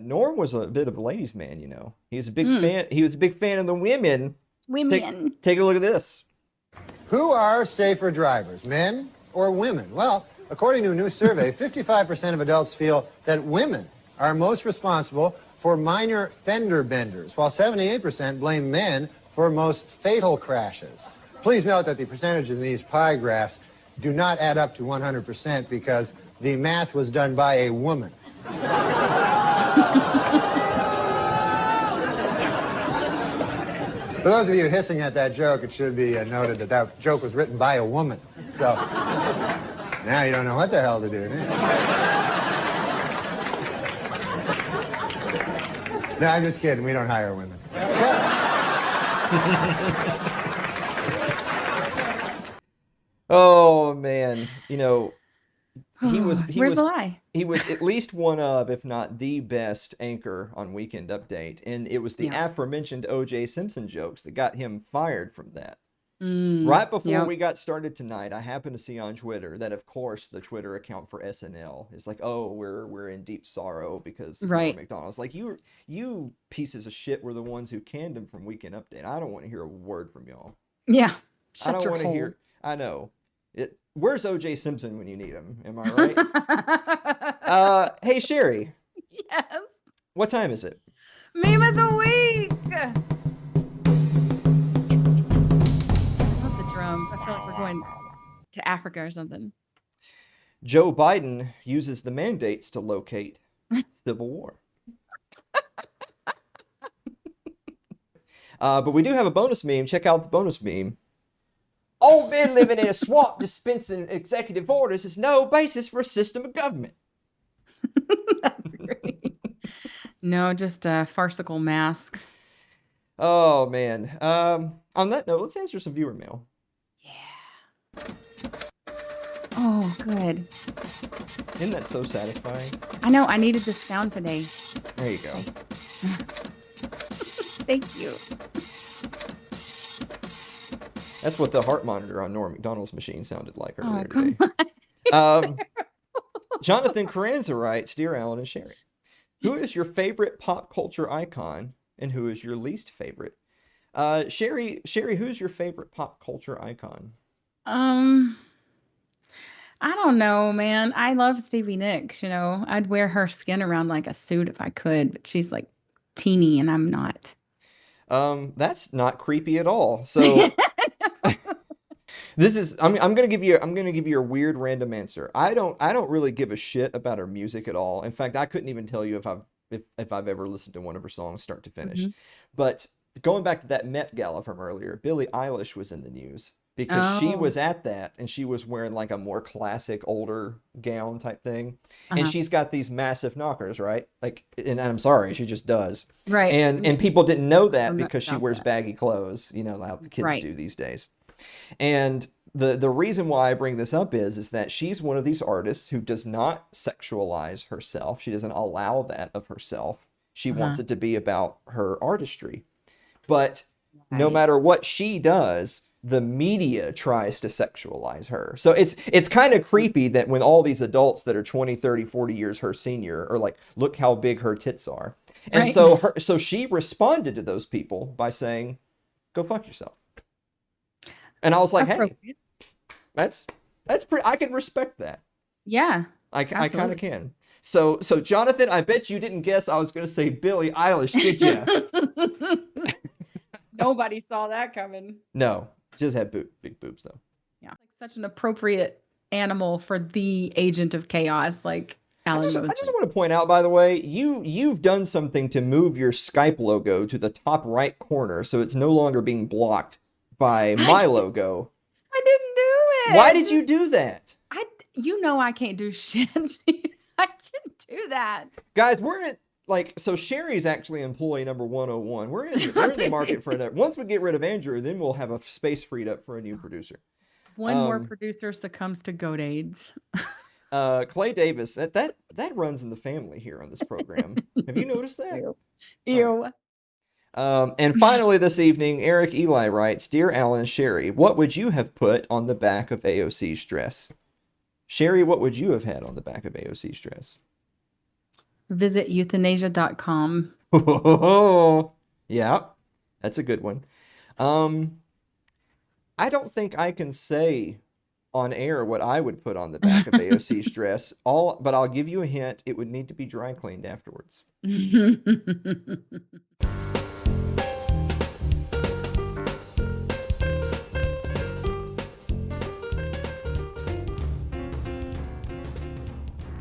Norm was a bit of a ladies' man, you know. He was a big fan. He was a big fan of the women. Women. Take a look at this. Who are safer drivers, men or women? Well, according to a new survey, 55% of adults feel that women are most responsible for minor fender benders, while 78% blame men for most fatal crashes. Please note that the percentages in these pie graphs do not add up to 100% because the math was done by a woman. For those of you hissing at that joke, it should be noted that that joke was written by a woman. So now you don't know what the hell to do. No, I'm just kidding. We don't hire women. Oh man, you know, Where's the lie? He was at least one of, if not the best anchor on Weekend Update, and it was the aforementioned O.J. Simpson jokes that got him fired from that. Right before we got started tonight, I happened to see on Twitter that, of course, the Twitter account for SNL is like, "Oh, we're in deep sorrow because Norm Macdonald's like you pieces of shit were the ones who canned him from Weekend Update. I don't want to hear a word from y'all. Yeah, I don't want to hear. I know it. Where's O.J. Simpson when you need him? Am I right? Hey Sherry. Yes. What time is it? Meme of the week. Drums. I feel like we're going to Africa or something. Joe Biden uses the mandates to locate civil war. But we do have a bonus meme. Check out the bonus meme. Old men living in a swamp dispensing executive orders is no basis for a system of government. That's great. No, just a farcical mask. Oh, man. On that note, let's answer some viewer mail. Oh, good. Isn't that so satisfying? I know. I needed this sound today. There you go. Thank you. That's what the heart monitor on Norm Macdonald's machine sounded like earlier today. Jonathan Carranza writes, Dear Alan and Sherry, who is your favorite pop culture icon and who is your least favorite? Sherry, who's your favorite pop culture icon? I don't know, man. I love Stevie Nicks, you know. I'd wear her skin around like a suit if I could, but she's like teeny and I'm not. That's not creepy at all. So this is I'm gonna give you a weird random answer. I don't really give a shit about her music at all. In fact, I couldn't even tell you if I've ever listened to one of her songs start to finish. But going back to that Met Gala from earlier, Billie Eilish was in the news because she was at that and she was wearing like a more classic older gown type thing. And she's got these massive knockers, right? Like, and I'm sorry, she just does. Right. And people didn't know that because she wears baggy clothes, you know, how the kids do these days. And the reason why I bring this up is that she's one of these artists who does not sexualize herself. She doesn't allow that of herself. She wants it to be about her artistry. But no matter what she does, the media tries to sexualize her. So it's kind of creepy that when all these adults that are 20, 30, 40 years her senior are like, look how big her tits are. And so she responded to those people by saying, go fuck yourself. And I was like, hey, that's pretty, I can respect that. Yeah. I kind of can. So Jonathan, I bet you didn't guess I was going to say Billie Eilish, did you? Nobody saw that coming. No, just had big boobs though. Yeah, like such an appropriate animal for the agent of chaos, like Alan Mosley. I just want to point out, by the way, you've done something to move your Skype logo to the top right corner, so it's no longer being blocked by my logo. I didn't do it. Why did you do that? You know I can't do shit. I didn't do that. Guys, we're in so Sherry's actually employee number 101. We're in the market for another. Once we get rid of Andrew, then we'll have a space freed up for a new producer. One more producer succumbs to goat AIDS. Clay Davis, that runs in the family here on this program. Have you noticed that? Ew. And finally this evening, Eric Eli writes, Dear Alan and Sherry, what would you have put on the back of AOC's dress? Sherry, what would you have had on the back of AOC's dress? Visit euthanasia.com. Yeah, that's a good one. I don't think I can say on air what I would put on the back of AOC's dress. But I'll give you a hint. It would need to be dry cleaned afterwards.